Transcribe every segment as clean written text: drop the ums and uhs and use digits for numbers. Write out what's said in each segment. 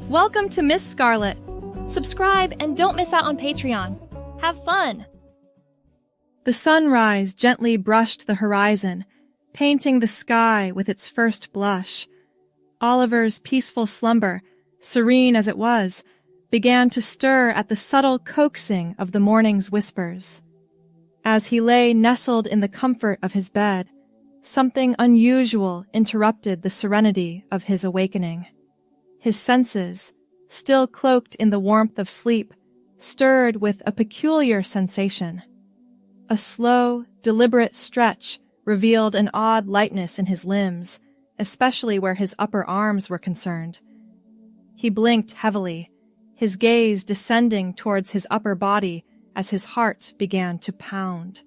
Welcome to Miss Scarlett. Subscribe and don't miss out on Patreon. Have fun! The sunrise gently brushed the horizon, painting the sky with its first blush. Oliver's peaceful slumber, serene as it was, began to stir at the subtle coaxing of the morning's whispers. As he lay nestled in the comfort of his bed, something unusual interrupted the serenity of his awakening. His senses, still cloaked in the warmth of sleep, stirred with a peculiar sensation. A slow, deliberate stretch revealed an odd lightness in his limbs, especially where his upper arms were concerned. He blinked heavily, his gaze descending towards his upper body as his heart began to pound.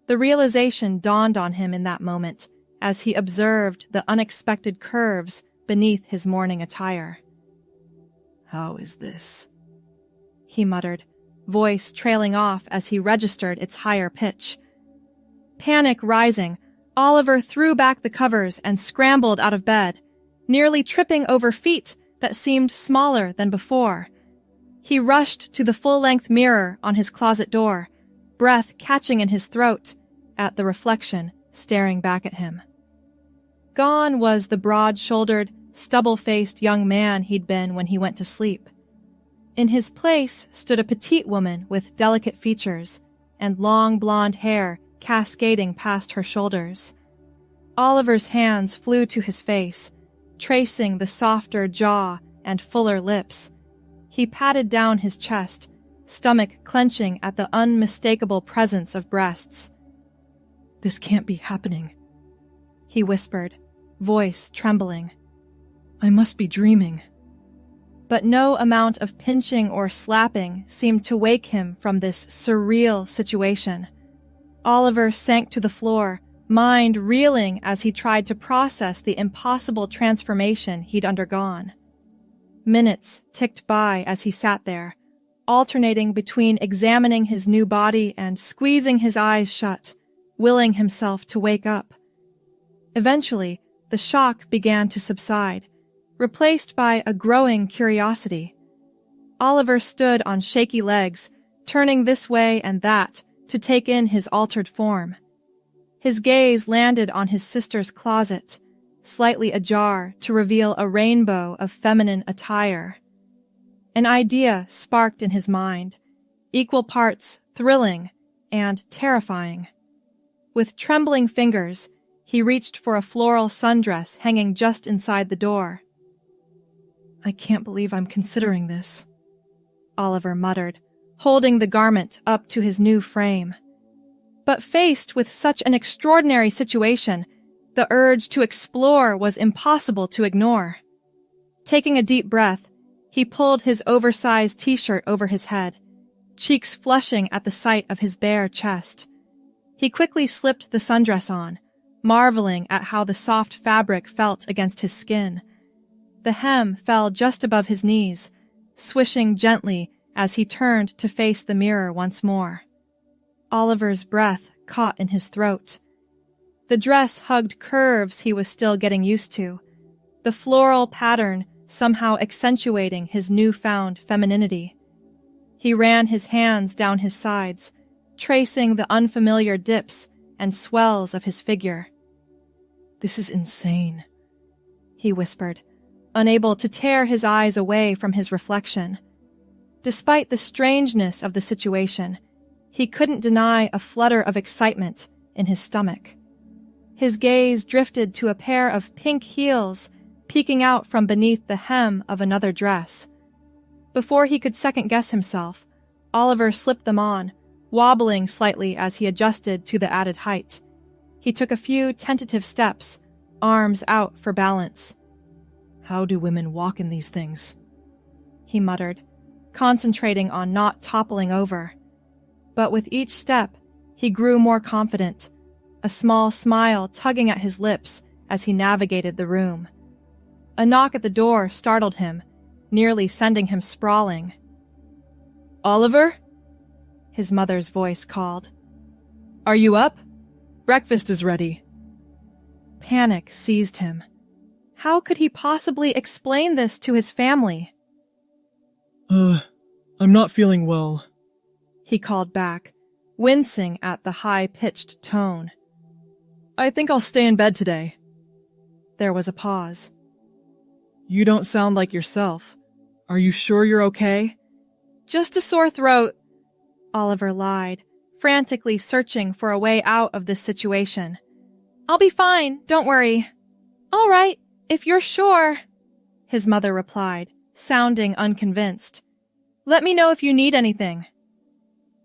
The realization dawned on him in that moment as he observed the unexpected curves beneath his morning attire. "How is this?" he muttered, voice trailing off as he registered its higher pitch. Panic rising, Oliver threw back the covers and scrambled out of bed, nearly tripping over feet that seemed smaller than before. He rushed to the full-length mirror on his closet door, breath catching in his throat at the reflection staring back at him. Gone was the broad-shouldered, stubble-faced young man he'd been when he went to sleep. In his place stood a petite woman with delicate features and long blonde hair cascading past her shoulders. Oliver's hands flew to his face, tracing the softer jaw and fuller lips. He patted down his chest, stomach clenching at the unmistakable presence of breasts. "This can't be happening," he whispered, voice trembling. "I must be dreaming." But no amount of pinching or slapping seemed to wake him from this surreal situation. Oliver sank to the floor, mind reeling as he tried to process the impossible transformation he'd undergone. Minutes ticked by as he sat there, alternating between examining his new body and squeezing his eyes shut, willing himself to wake up. Eventually, the shock began to subside, replaced by a growing curiosity. Oliver stood on shaky legs, turning this way and that to take in his altered form. His gaze landed on his sister's closet, slightly ajar to reveal a rainbow of feminine attire. An idea sparked in his mind, equal parts thrilling and terrifying. With trembling fingers, he reached for a floral sundress hanging just inside the door. "I can't believe I'm considering this," Oliver muttered, holding the garment up to his new frame. But faced with such an extraordinary situation, the urge to explore was impossible to ignore. Taking a deep breath, he pulled his oversized t-shirt over his head, cheeks flushing at the sight of his bare chest. He quickly slipped the sundress on, marveling at how the soft fabric felt against his skin. The hem fell just above his knees, swishing gently as he turned to face the mirror once more. Oliver's breath caught in his throat. The dress hugged curves he was still getting used to, the floral pattern somehow accentuating his newfound femininity. He ran his hands down his sides, tracing the unfamiliar dips and swells of his figure. "This is insane," he whispered, unable to tear his eyes away from his reflection. Despite the strangeness of the situation, he couldn't deny a flutter of excitement in his stomach. His gaze drifted to a pair of pink heels peeking out from beneath the hem of another dress. Before he could second-guess himself, Oliver slipped them on, wobbling slightly as he adjusted to the added height. He took a few tentative steps, arms out for balance. "How do women walk in these things?" he muttered, concentrating on not toppling over. But with each step, he grew more confident, a small smile tugging at his lips as he navigated the room. A knock at the door startled him, nearly sending him sprawling. "Oliver?" his mother's voice called. "Are you up? Breakfast is ready." Panic seized him. How could he possibly explain this to his family? I'm not feeling well. He called back, wincing at the high-pitched tone. I think I'll stay in bed today. There was a pause. You don't sound like yourself. Are you sure you're okay? Just a sore throat, Oliver lied, frantically searching for a way out of this situation. I'll be fine, don't worry. All right, if you're sure, his mother replied, sounding unconvinced. Let me know if you need anything.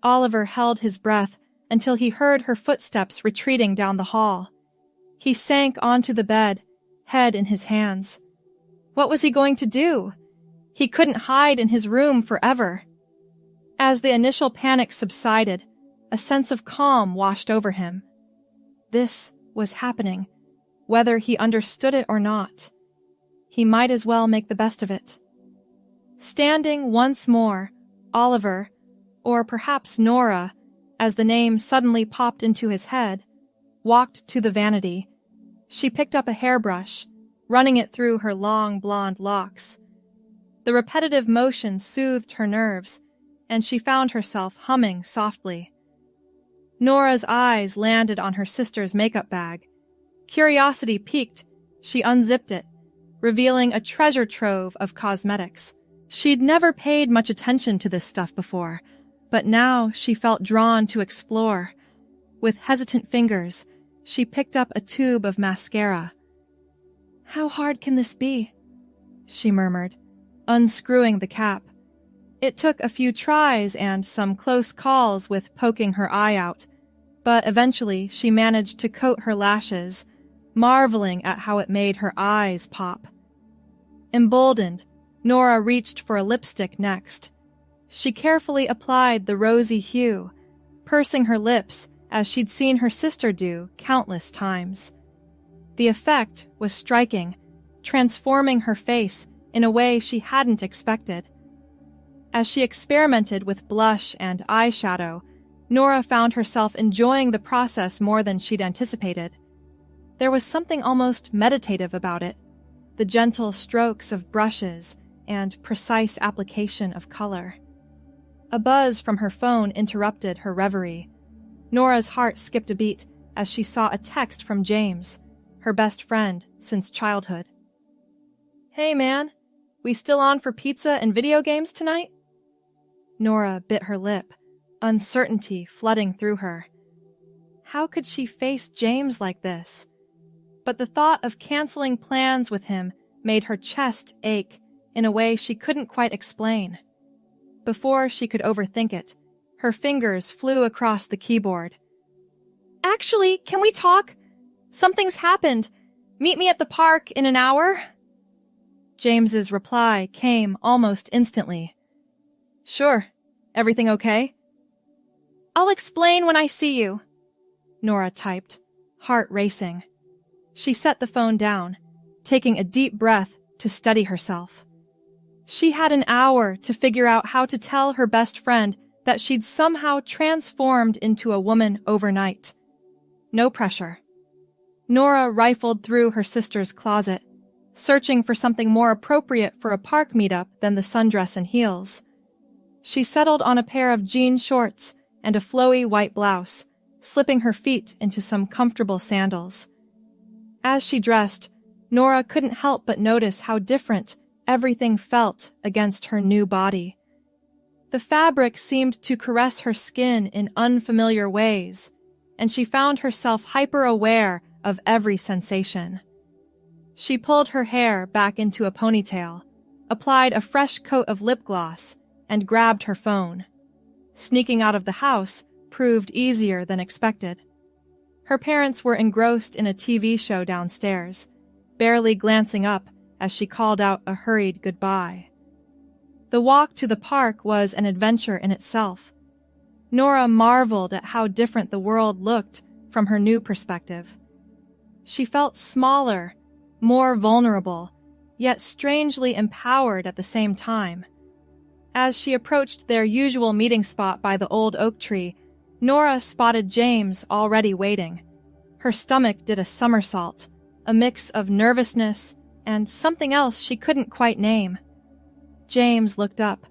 Oliver held his breath until he heard her footsteps retreating down the hall. He sank onto the bed, head in his hands. What was he going to do? He couldn't hide in his room forever. As the initial panic subsided, a sense of calm washed over him. This was happening, whether he understood it or not. He might as well make the best of it. Standing once more, Oliver, or perhaps Nora, as the name suddenly popped into his head, walked to the vanity. She picked up a hairbrush, running it through her long blonde locks. The repetitive motion soothed her nerves, and she found herself humming softly. Nora's eyes landed on her sister's makeup bag. Curiosity piqued, she unzipped it, revealing a treasure trove of cosmetics. She'd never paid much attention to this stuff before, but now she felt drawn to explore. With hesitant fingers, she picked up a tube of mascara. How hard can this be? She murmured, unscrewing the cap. It took a few tries and some close calls with poking her eye out, but eventually she managed to coat her lashes, marveling at how it made her eyes pop. Emboldened, Nora reached for a lipstick next. She carefully applied the rosy hue, pursing her lips as she'd seen her sister do countless times. The effect was striking, transforming her face in a way she hadn't expected. As she experimented with blush and eyeshadow, Nora found herself enjoying the process more than she'd anticipated. There was something almost meditative about it, the gentle strokes of brushes and precise application of color. A buzz from her phone interrupted her reverie. Nora's heart skipped a beat as she saw a text from James, her best friend since childhood. Hey man, we still on for pizza and video games tonight? Nora bit her lip, uncertainty flooding through her. How could she face James like this? But the thought of canceling plans with him made her chest ache in a way she couldn't quite explain. Before she could overthink it, her fingers flew across the keyboard. Actually, can we talk? Something's happened. Meet me at the park in an hour? James's reply came almost instantly. Sure. Everything okay? I'll explain when I see you, Nora typed, heart racing. She set the phone down, taking a deep breath to steady herself. She had an hour to figure out how to tell her best friend that she'd somehow transformed into a woman overnight. No pressure. Nora rifled through her sister's closet, searching for something more appropriate for a park meetup than the sundress and heels. She settled on a pair of jean shorts and a flowy white blouse, slipping her feet into some comfortable sandals. As she dressed, Nora couldn't help but notice how different everything felt against her new body. The fabric seemed to caress her skin in unfamiliar ways, and she found herself hyper-aware of every sensation. She pulled her hair back into a ponytail, applied a fresh coat of lip gloss, and grabbed her phone. Sneaking out of the house proved easier than expected. Her parents were engrossed in a TV show downstairs, barely glancing up as she called out a hurried goodbye. The walk to the park was an adventure in itself. Nora marveled at how different the world looked from her new perspective. She felt smaller, more vulnerable, yet strangely empowered at the same time. As she approached their usual meeting spot by the old oak tree, Nora spotted James already waiting. Her stomach did a somersault, a mix of nervousness and something else she couldn't quite name. James looked up,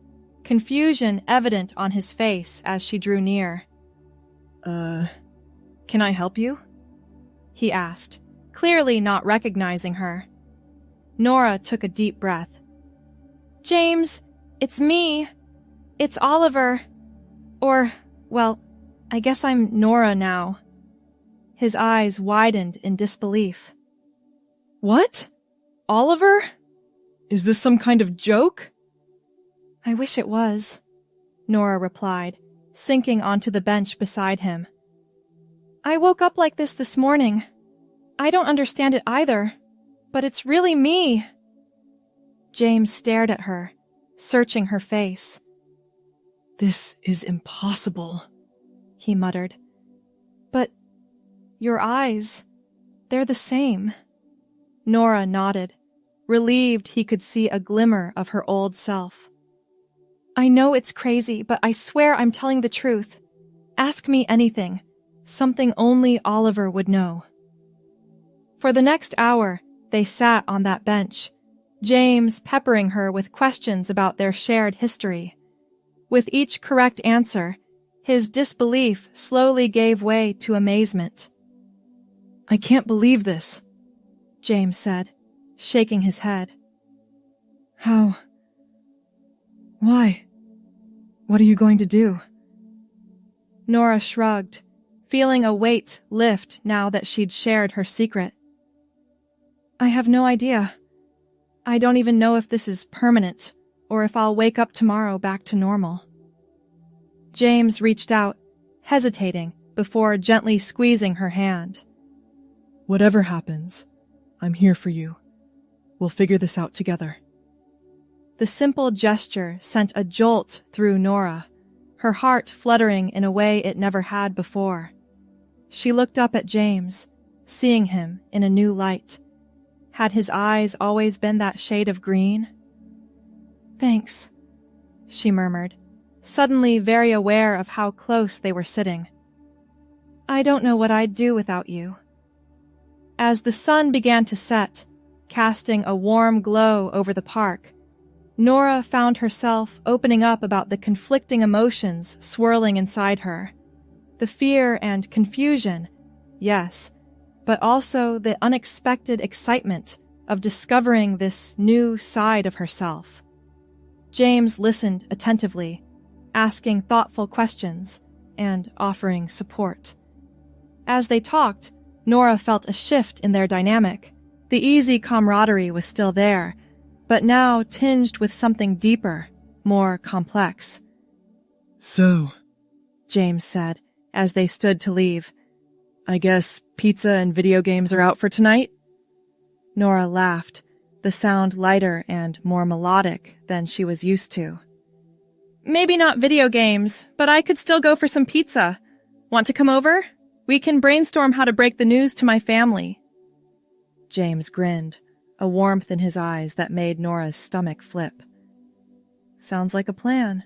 confusion evident on his face as she drew near. Can I help you?" he asked, clearly not recognizing her. Nora took a deep breath. "James, it's me. It's Oliver. Or, well, I guess I'm Nora now." His eyes widened in disbelief. "What? Oliver? Is this some kind of joke?" "I wish it was," Nora replied, sinking onto the bench beside him. "I woke up like this morning. I don't understand it either, but it's really me." James stared at her, searching her face. "This is impossible," he muttered. "But your eyes, they're the same." Nora nodded, relieved he could see a glimmer of her old self. "I know it's crazy, but I swear I'm telling the truth. Ask me anything, something only Oliver would know." For the next hour, they sat on that bench, James peppering her with questions about their shared history. With each correct answer, his disbelief slowly gave way to amazement. "I can't believe this," James said, shaking his head. "How? Why? What are you going to do?" Nora shrugged, feeling a weight lift now that she'd shared her secret. "I have no idea. I don't even know if this is permanent, or if I'll wake up tomorrow back to normal." James reached out, hesitating before gently squeezing her hand. "Whatever happens, I'm here for you. We'll figure this out together." The simple gesture sent a jolt through Nora, her heart fluttering in a way it never had before. She looked up at James, seeing him in a new light. Had his eyes always been that shade of green? "Thanks," she murmured, suddenly very aware of how close they were sitting. "I don't know what I'd do without you." As the sun began to set, casting a warm glow over the park, Nora found herself opening up about the conflicting emotions swirling inside her. The fear and confusion, yes, but also the unexpected excitement of discovering this new side of herself. James listened attentively, asking thoughtful questions and offering support. As they talked, Nora felt a shift in their dynamic. The easy camaraderie was still there, but now tinged with something deeper, more complex. "So," James said, as they stood to leave, "I guess pizza and video games are out for tonight?" Nora laughed, the sound lighter and more melodic than she was used to. "Maybe not video games, but I could still go for some pizza. Want to come over? We can brainstorm how to break the news to my family." James grinned, a warmth in his eyes that made Nora's stomach flip. "Sounds like a plan.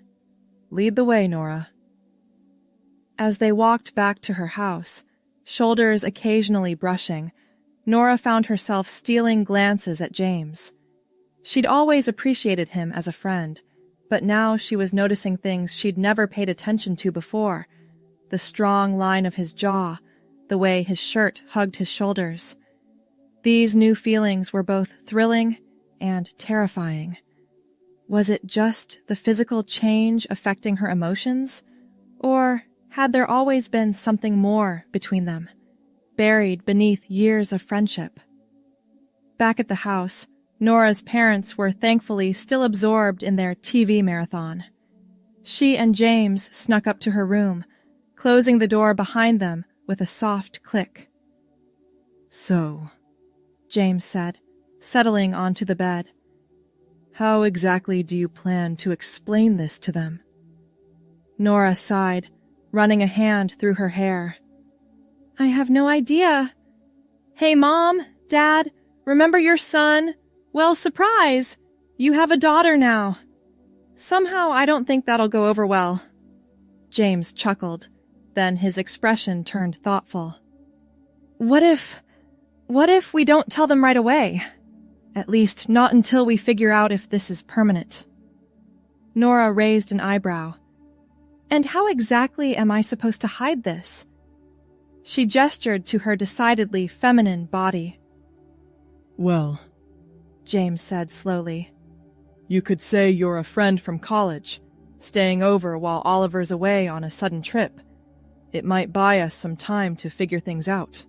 Lead the way, Nora." As they walked back to her house, shoulders occasionally brushing, Nora found herself stealing glances at James. She'd always appreciated him as a friend, but now she was noticing things she'd never paid attention to before. The strong line of his jaw, the way his shirt hugged his shoulders. These new feelings were both thrilling and terrifying. Was it just the physical change affecting her emotions? Or had there always been something more between them, buried beneath years of friendship? Back at the house, Nora's parents were thankfully still absorbed in their TV marathon. She and James snuck up to her room, closing the door behind them with a soft click. "So," James said, settling onto the bed, "how exactly do you plan to explain this to them?" Nora sighed, running a hand through her hair. "I have no idea. Hey, Mom, Dad, remember your son? Well, surprise! You have a daughter now." Somehow I don't think that'll go over well. James chuckled, then his expression turned thoughtful. What if we don't tell them right away? At least not until we figure out if this is permanent." Nora raised an eyebrow. And how exactly am I supposed to hide this? She gestured to her decidedly feminine body. Well, James said slowly. You could say you're a friend from college, staying over while Oliver's away on a sudden trip. It might buy us some time to figure things out.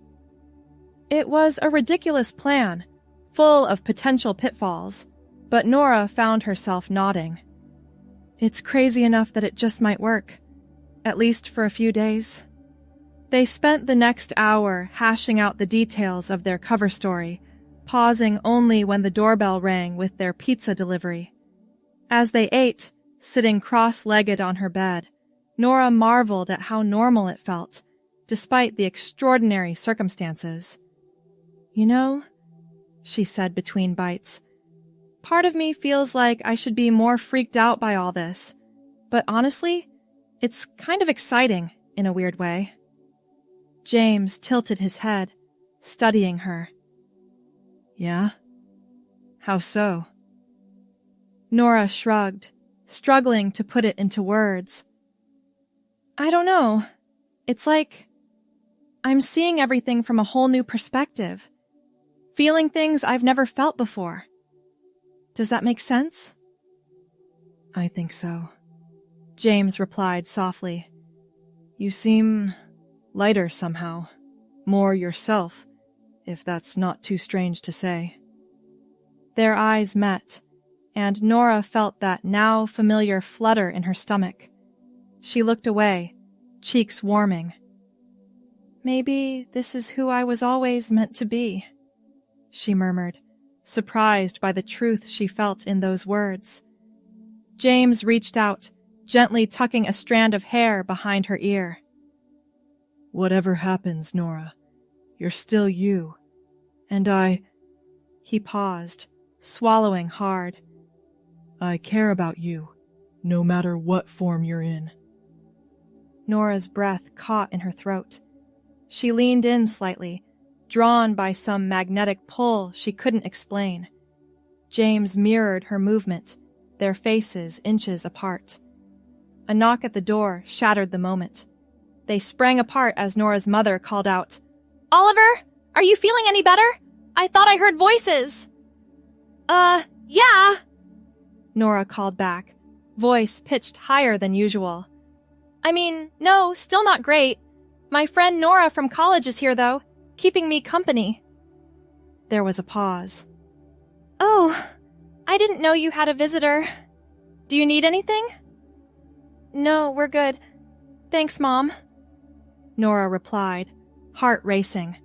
It was a ridiculous plan, full of potential pitfalls, but Nora found herself nodding. It's crazy enough that it just might work, at least for a few days. They spent the next hour hashing out the details of their cover story, pausing only when the doorbell rang with their pizza delivery. As they ate, sitting cross-legged on her bed, Nora marveled at how normal it felt, despite the extraordinary circumstances. You know, she said between bites, part of me feels like I should be more freaked out by all this, but honestly, it's kind of exciting in a weird way. James tilted his head, studying her. Yeah? How so? Nora shrugged, struggling to put it into words. I don't know. It's like I'm seeing everything from a whole new perspective, feeling things I've never felt before. Does that make sense? I think so, James replied softly. You seem lighter somehow, more yourself, if that's not too strange to say. Their eyes met, and Nora felt that now familiar flutter in her stomach. She looked away, cheeks warming. Maybe this is who I was always meant to be, she murmured, surprised by the truth she felt in those words. James reached out, gently tucking a strand of hair behind her ear. Whatever happens, Nora, you're still you. And He paused, swallowing hard. I care about you, no matter what form you're in. Nora's breath caught in her throat. She leaned in slightly, drawn by some magnetic pull she couldn't explain. James mirrored her movement, their faces inches apart. A knock at the door shattered the moment. They sprang apart as Nora's mother called out, "Oliver, are you feeling any better? I thought I heard voices." Yeah," Nora called back, voice pitched higher than usual. "I mean, no, still not great. My friend Nora from college is here, though, keeping me company." There was a pause. "Oh, I didn't know you had a visitor. Do you need anything?" "No, we're good. Thanks, Mom," Nora replied, heart racing.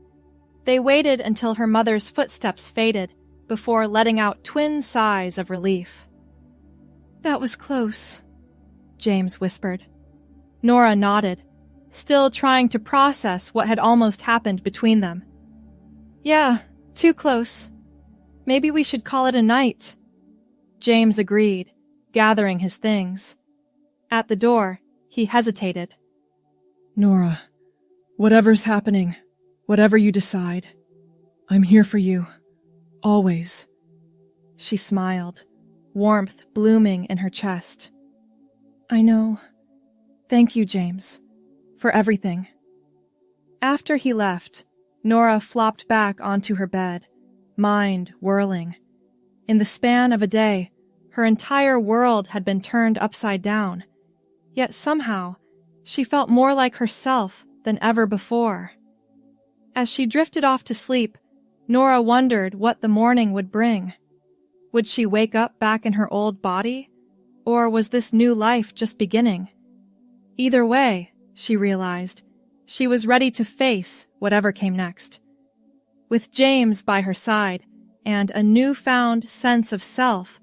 They waited until her mother's footsteps faded before letting out twin sighs of relief. "That was close," James whispered. Nora nodded, still trying to process what had almost happened between them. "Yeah, too close. Maybe we should call it a night." James agreed, gathering his things. At the door, he hesitated. Nora, whatever's happening, whatever you decide, I'm here for you. Always. She smiled, warmth blooming in her chest. "I know. Thank you, James, for everything." After he left, Nora flopped back onto her bed, mind whirling. In the span of a day, her entire world had been turned upside down, yet somehow she felt more like herself than ever before. As she drifted off to sleep, Nora wondered what the morning would bring. Would she wake up back in her old body, or was this new life just beginning? Either way, she realized, she was ready to face whatever came next. With James by her side and a newfound sense of self,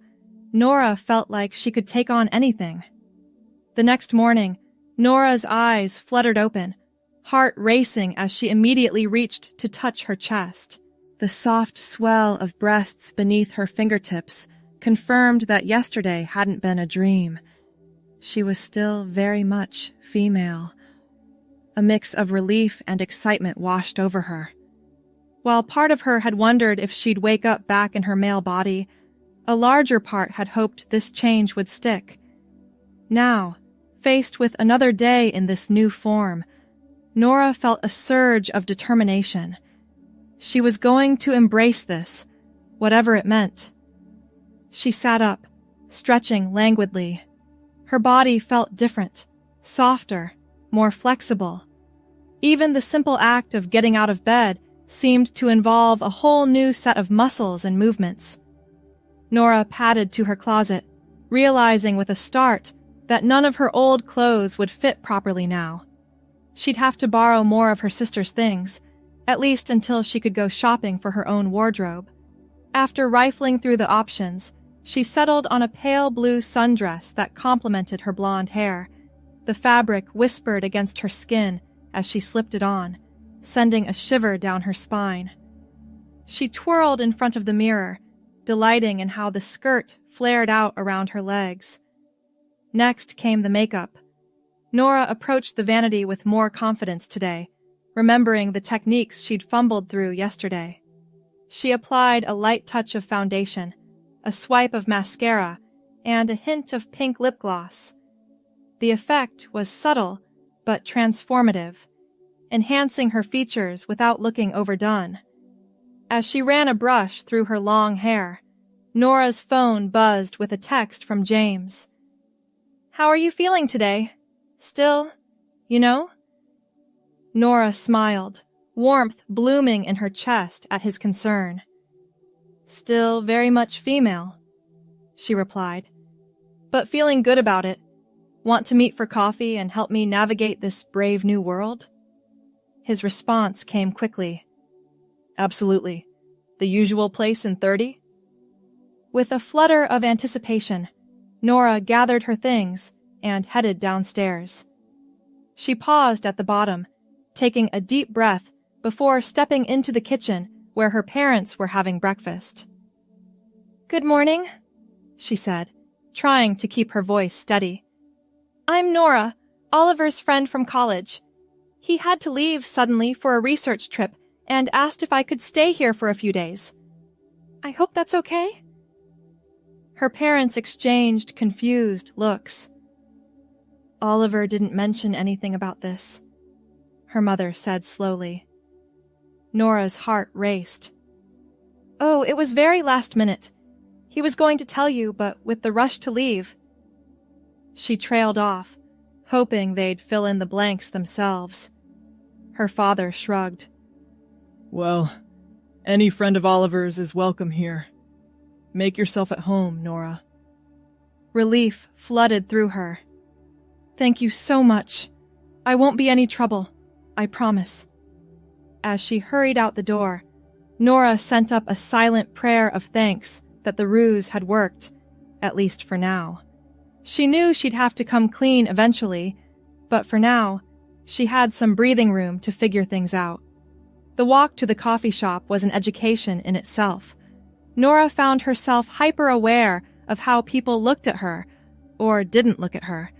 Nora felt like she could take on anything. The next morning, Nora's eyes fluttered open, heart racing as she immediately reached to touch her chest. The soft swell of breasts beneath her fingertips confirmed that yesterday hadn't been a dream. She was still very much female. A mix of relief and excitement washed over her. While part of her had wondered if she'd wake up back in her male body, a larger part had hoped this change would stick, Now, faced with another day in this new form, Nora felt a surge of determination. She was going to embrace this, whatever it meant. She sat up, stretching languidly. Her body felt different, softer, more flexible. Even the simple act of getting out of bed seemed to involve a whole new set of muscles and movements. Nora padded to her closet, realizing with a start that none of her old clothes would fit properly now. She'd have to borrow more of her sister's things, at least until she could go shopping for her own wardrobe. After rifling through the options, she settled on a pale blue sundress that complemented her blonde hair. The fabric whispered against her skin as she slipped it on, sending a shiver down her spine. She twirled in front of the mirror, delighting in how the skirt flared out around her legs. Next came the makeup. Nora approached the vanity with more confidence today, remembering the techniques she'd fumbled through yesterday. She applied a light touch of foundation, a swipe of mascara, and a hint of pink lip gloss. The effect was subtle, but transformative, enhancing her features without looking overdone. As she ran a brush through her long hair, Nora's phone buzzed with a text from James. "How are you feeling today? Still, you know?" Nora smiled, warmth blooming in her chest at his concern. "Still very much female," she replied, "but feeling good about it. Want to meet for coffee and help me navigate this brave new world?" His response came quickly. "Absolutely. The usual place in 30? With a flutter of anticipation, Nora gathered her things and headed downstairs. She paused at the bottom, taking a deep breath before stepping into the kitchen where her parents were having breakfast. "Good morning," she said, trying to keep her voice steady. "I'm Nora, Oliver's friend from college. He had to leave suddenly for a research trip and asked if I could stay here for a few days. I hope that's okay?" Her parents exchanged confused looks. "Oliver didn't mention anything about this," her mother said slowly. Nora's heart raced. "Oh, it was very last minute. He was going to tell you, but with the rush to leave." She trailed off, hoping they'd fill in the blanks themselves. Her father shrugged. "Well, any friend of Oliver's is welcome here. Make yourself at home, Nora." Relief flooded through her. "Thank you so much. I won't be any trouble, I promise." As she hurried out the door, Nora sent up a silent prayer of thanks that the ruse had worked, at least for now. She knew she'd have to come clean eventually, but for now, she had some breathing room to figure things out. The walk to the coffee shop was an education in itself. Nora found herself hyper-aware of how people looked at her, or didn't look at her.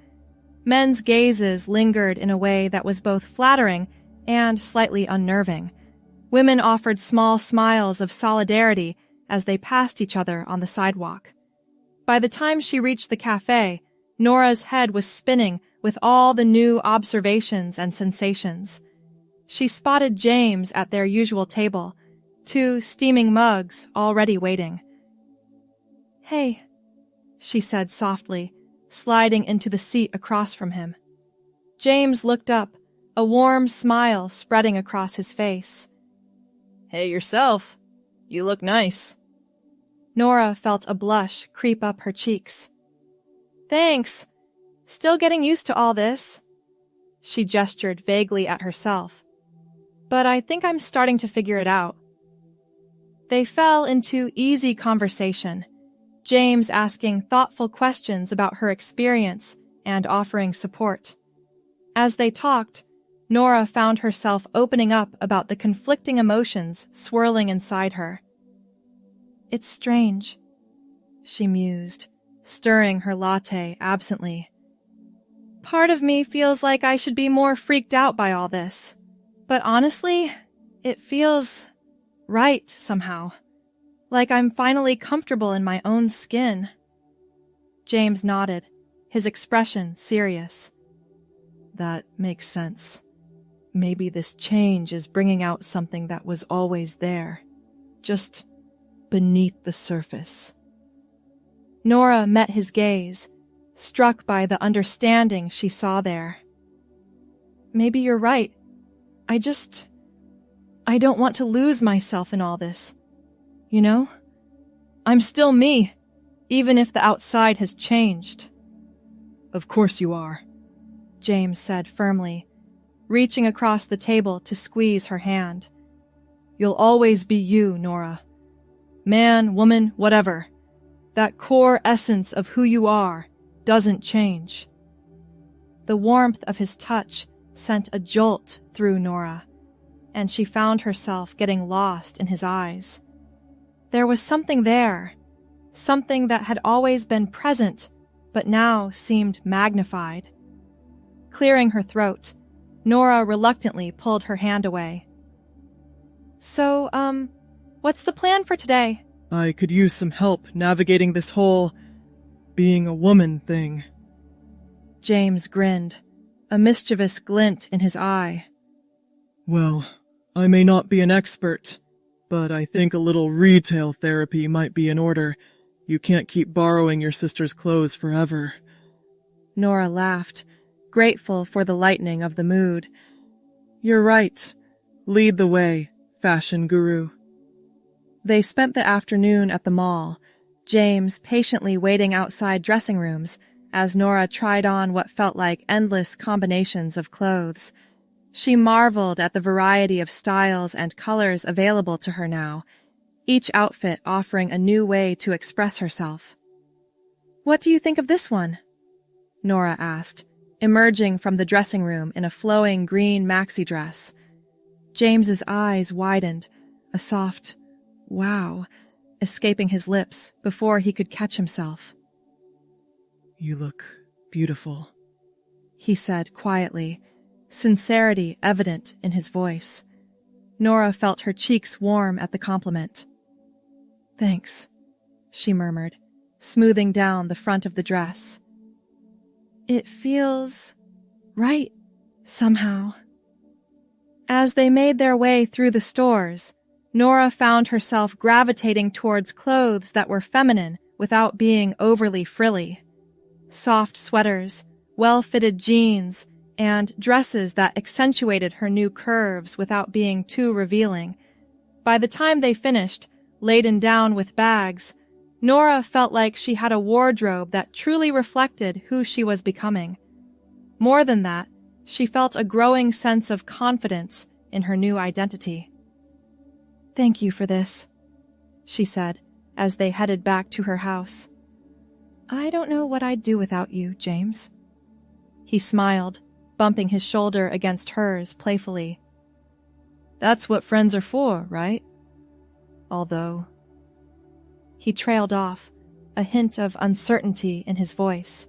Men's gazes lingered in a way that was both flattering and slightly unnerving. Women offered small smiles of solidarity as they passed each other on the sidewalk. By the time she reached the cafe, Nora's head was spinning with all the new observations and sensations. She spotted James at their usual table, 2 steaming mugs already waiting. "Hey," she said softly, sliding into the seat across from him. James looked up, a warm smile spreading across his face. "Hey yourself. You look nice." Nora felt a blush creep up her cheeks. "Thanks. Still getting used to all this." She gestured vaguely at herself. "But I think I'm starting to figure it out." They fell into easy conversation, James asking thoughtful questions about her experience and offering support. As they talked, Nora found herself opening up about the conflicting emotions swirling inside her. "It's strange," she mused, stirring her latte absently. "Part of me feels like I should be more freaked out by all this, but honestly, it feels right somehow. Like I'm finally comfortable in my own skin." James nodded, his expression serious. That makes sense. Maybe this change is bringing out something that was always there, just beneath the surface. Nora met his gaze, struck by the understanding she saw there. Maybe you're right. I don't want to lose myself in all this. You know? I'm still me, even if the outside has changed. Of course you are, James said firmly, reaching across the table to squeeze her hand. You'll always be you, Nora. Man, woman, whatever. That core essence of who you are doesn't change. The warmth of his touch sent a jolt through Nora, and she found herself getting lost in his eyes. There was something there, something that had always been present, but now seemed magnified. Clearing her throat, Nora reluctantly pulled her hand away. So, what's the plan for today? I could use some help navigating this whole being a woman thing. James grinned, a mischievous glint in his eye. Well, I may not be an expert, but I think a little retail therapy might be in order. You can't keep borrowing your sister's clothes forever. Nora laughed, grateful for the lightening of the mood. You're right. Lead the way, fashion guru. They spent the afternoon at the mall, James patiently waiting outside dressing rooms as Nora tried on what felt like endless combinations of clothes. She marveled at the variety of styles and colors available to her now, each outfit offering a new way to express herself. What do you think of this one? Nora asked, emerging from the dressing room in a flowing green maxi dress. James's eyes widened, a soft wow escaping his lips before he could catch himself. You look beautiful, he said quietly, sincerity evident in his voice. Nora felt her cheeks warm at the compliment. Thanks, she murmured, smoothing down the front of the dress. It feels right, somehow. As they made their way through the stores, Nora found herself gravitating towards clothes that were feminine without being overly frilly. Soft sweaters, well-fitted jeans, and dresses that accentuated her new curves without being too revealing. By the time they finished, laden down with bags, Nora felt like she had a wardrobe that truly reflected who she was becoming. More than that, she felt a growing sense of confidence in her new identity. Thank you for this, she said as they headed back to her house. I don't know what I'd do without you, James. He smiled, bumping his shoulder against hers playfully. That's what friends are for, right? Although... He trailed off, a hint of uncertainty in his voice.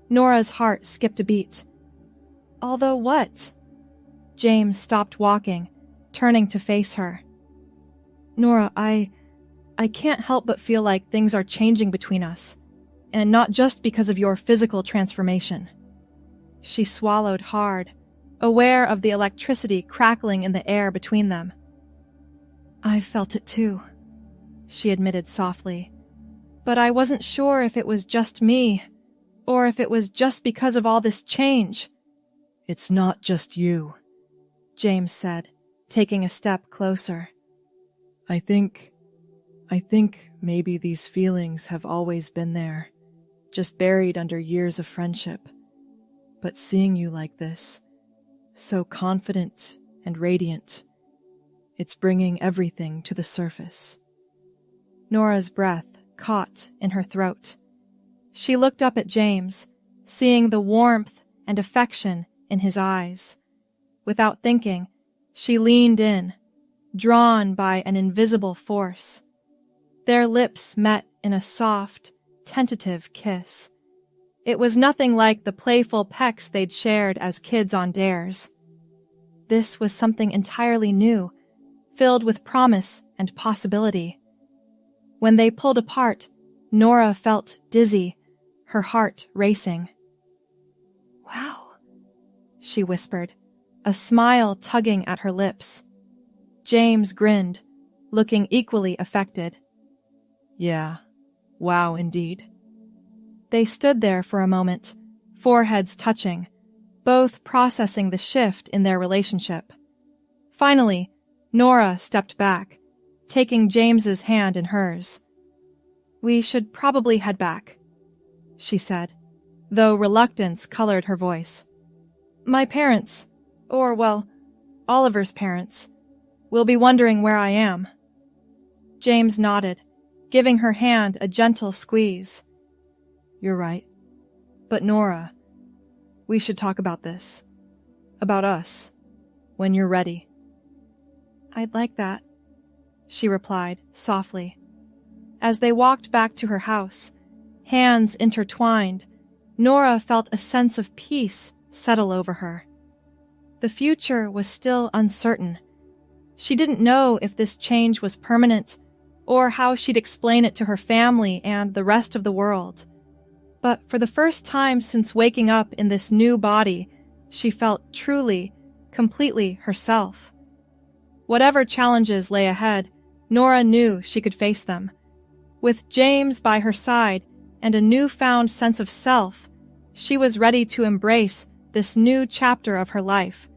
Nora's heart skipped a beat. Although what? James stopped walking, turning to face her. Nora, I can't help but feel like things are changing between us, and not just because of your physical transformation. She swallowed hard, aware of the electricity crackling in the air between them. I've felt it too, she admitted softly, but I wasn't sure if it was just me, or if it was just because of all this change. It's not just you, James said, taking a step closer. I think maybe these feelings have always been there, just buried under years of friendship. But seeing you like this, so confident and radiant, it's bringing everything to the surface. Nora's breath caught in her throat. She looked up at James, seeing the warmth and affection in his eyes. Without thinking, she leaned in, drawn by an invisible force. Their lips met in a soft, tentative kiss. It was nothing like the playful pecks they'd shared as kids on dares. This was something entirely new, filled with promise and possibility. When they pulled apart, Nora felt dizzy, her heart racing. "Wow," she whispered, a smile tugging at her lips. James grinned, looking equally affected. "Yeah, wow indeed." They stood there for a moment, foreheads touching, both processing the shift in their relationship. Finally, Nora stepped back, taking James's hand in hers. "We should probably head back," she said, though reluctance colored her voice. "My parents, or, well, Oliver's parents, will be wondering where I am." James nodded, giving her hand a gentle squeeze. "You're right. But Nora, we should talk about this. About us. When you're ready." "I'd like that," she replied softly. As they walked back to her house, hands intertwined, Nora felt a sense of peace settle over her. The future was still uncertain. She didn't know if this change was permanent or how she'd explain it to her family and the rest of the world. But for the first time since waking up in this new body, she felt truly, completely herself. Whatever challenges lay ahead, Nora knew she could face them. With James by her side and a newfound sense of self, she was ready to embrace this new chapter of her life,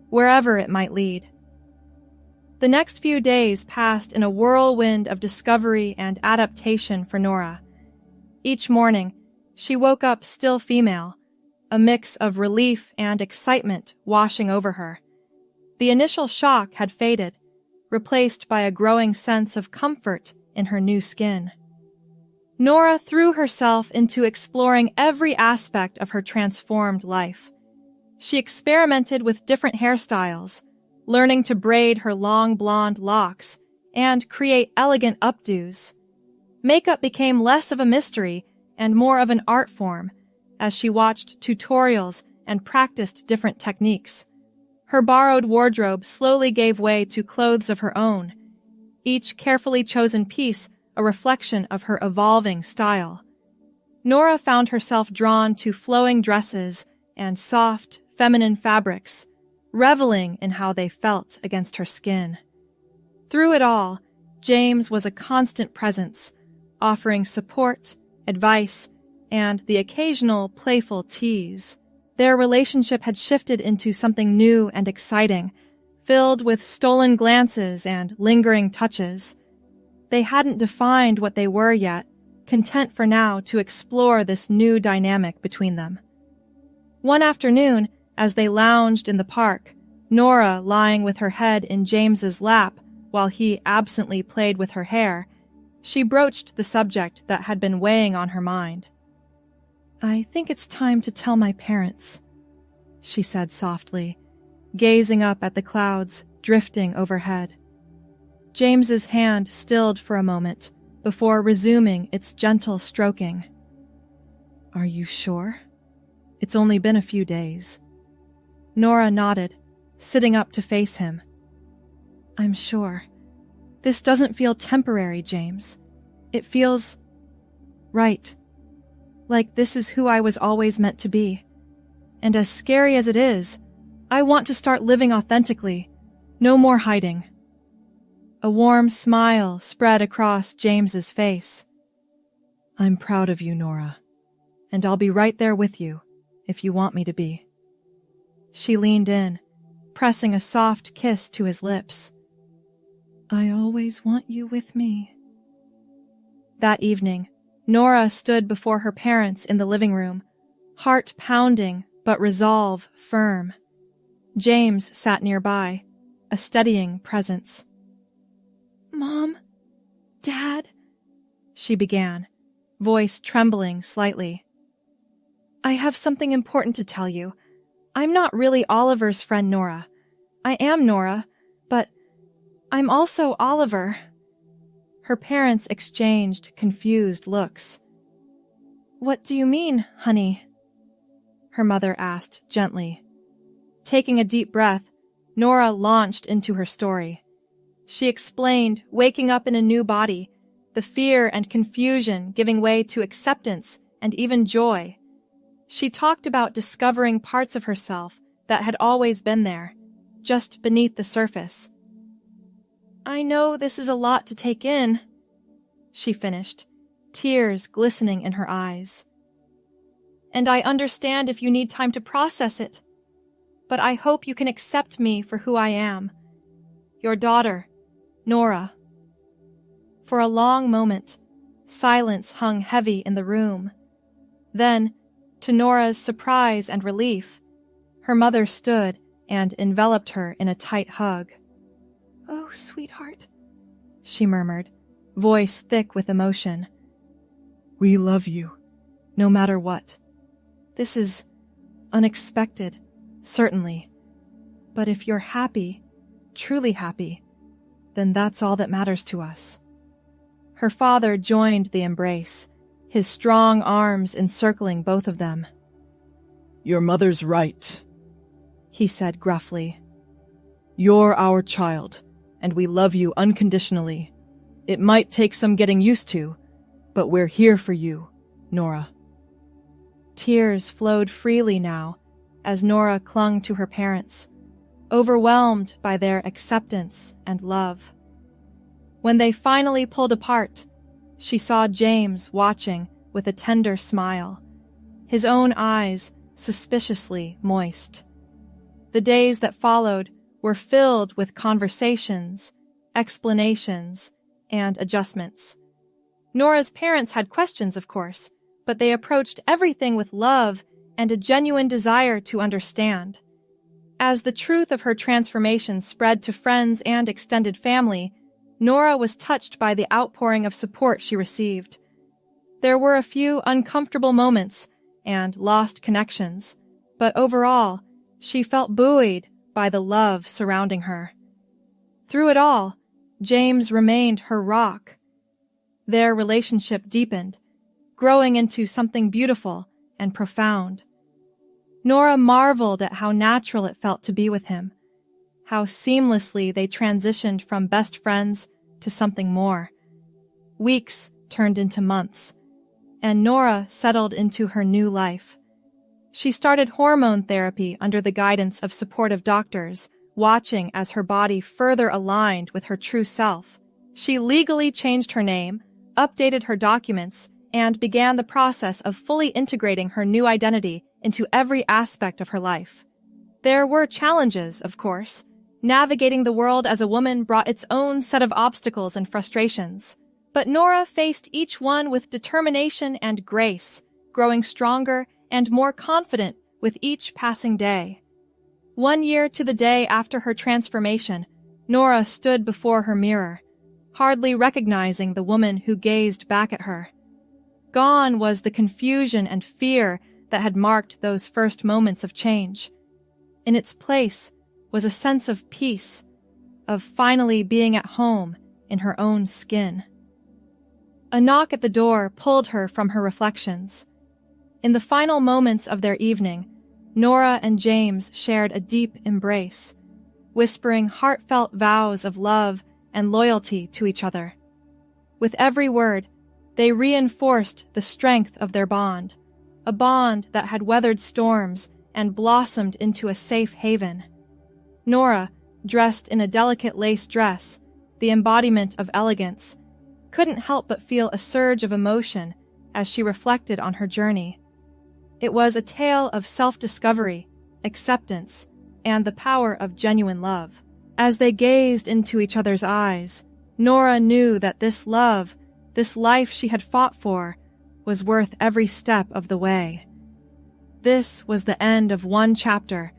wherever it might lead. The next few days passed in a whirlwind of discovery and adaptation for Nora. Each morning, she woke up still female, a mix of relief and excitement washing over her. The initial shock had faded, replaced by a growing sense of comfort in her new skin. Nora threw herself into exploring every aspect of her transformed life. She experimented with different hairstyles, learning to braid her long blonde locks and create elegant updos. Makeup became less of a mystery and more of an art form as she watched tutorials and practiced different techniques. Her borrowed wardrobe slowly gave way to clothes of her own, each carefully chosen piece a reflection of her evolving style. Nora found herself drawn to flowing dresses and soft, feminine fabrics, reveling in how they felt against her skin. Through it all, James was a constant presence, offering support, advice, and the occasional playful tease. Their relationship had shifted into something new and exciting, filled with stolen glances and lingering touches. They hadn't defined what they were yet, content for now to explore this new dynamic between them. One afternoon, as they lounged in the park, Nora lying with her head in James's lap while he absently played with her hair, she broached the subject that had been weighing on her mind. "I think it's time to tell my parents," she said softly, gazing up at the clouds drifting overhead. James's hand stilled for a moment before resuming its gentle stroking. "Are you sure? It's only been a few days." Nora nodded, sitting up to face him. "I'm sure. This doesn't feel temporary, James. It feels right. Like this is who I was always meant to be. And as scary as it is, I want to start living authentically. No more hiding." A warm smile spread across James's face. "I'm proud of you, Nora, and I'll be right there with you if you want me to be." She leaned in, pressing a soft kiss to his lips. "I always want you with me." That evening, Nora stood before her parents in the living room, heart pounding but resolve firm. James sat nearby, a steadying presence. "Mom, Dad," she began, voice trembling slightly. "I have something important to tell you. I'm not really Oliver's friend Nora. I am Nora, but I'm also Oliver." Her parents exchanged confused looks. "What do you mean, honey?" her mother asked gently. Taking a deep breath, Nora launched into her story. She explained waking up in a new body, the fear and confusion giving way to acceptance and even joy. She talked about discovering parts of herself that had always been there, just beneath the surface. "I know this is a lot to take in," she finished, tears glistening in her eyes. "And I understand if you need time to process it, but I hope you can accept me for who I am. Your daughter, Nora." For a long moment, silence hung heavy in the room. Then, to Nora's surprise and relief, her mother stood and enveloped her in a tight hug. "Oh, sweetheart," she murmured, voice thick with emotion. "We love you, "No matter what. This is unexpected, certainly. But if you're happy, truly happy, then that's all that matters to us." Her father joined the embrace, his strong arms encircling both of them. "Your mother's right," he said gruffly. "You're our child, and we love you unconditionally. It might take some getting used to, but we're here for you, Nora." Tears flowed freely now as Nora clung to her parents, overwhelmed by their acceptance and love. When they finally pulled apart, she saw James watching with a tender smile, his own eyes suspiciously moist. The days that followed were filled with conversations, explanations, and adjustments. Nora's parents had questions, of course, but they approached everything with love and a genuine desire to understand. As the truth of her transformation spread to friends and extended family, Nora was touched by the outpouring of support she received. There were a few uncomfortable moments and lost connections, but overall, she felt buoyed by the love surrounding her. Through it all, James remained her rock. Their relationship deepened, growing into something beautiful and profound. Nora marveled at how natural it felt to be with him, how seamlessly they transitioned from best friends to something more. Weeks turned into months, and Nora settled into her new life. She started hormone therapy under the guidance of supportive doctors, watching as her body further aligned with her true self. She legally changed her name, updated her documents, and began the process of fully integrating her new identity into every aspect of her life. There were challenges, of course. Navigating the world as a woman brought its own set of obstacles and frustrations. But Nora faced each one with determination and grace, growing stronger and more confident with each passing day. 1 year to the day after her transformation, Nora stood before her mirror, hardly recognizing the woman who gazed back at her. Gone was the confusion and fear that had marked those first moments of change. In its place was a sense of peace, of finally being at home in her own skin. A knock at the door pulled her from her reflections. In the final moments of their evening, Nora and James shared a deep embrace, whispering heartfelt vows of love and loyalty to each other. With every word, they reinforced the strength of their bond, a bond that had weathered storms and blossomed into a safe haven. Nora, dressed in a delicate lace dress, the embodiment of elegance, couldn't help but feel a surge of emotion as she reflected on her journey. It was a tale of self-discovery, acceptance, and the power of genuine love. As they gazed into each other's eyes, Nora knew that this love, this life she had fought for, was worth every step of the way. This was the end of one chapter,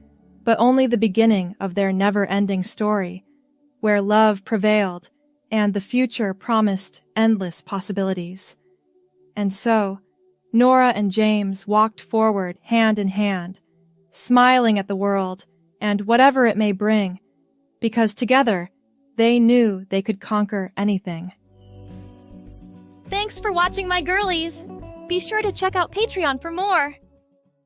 but only the beginning of their never-ending story, where love prevailed and the future promised endless possibilities. And so, Nora and James walked forward hand in hand, smiling at the world and whatever it may bring, because together they knew they could conquer anything. Thanks for watching, my girlies! Be sure to check out Patreon for more!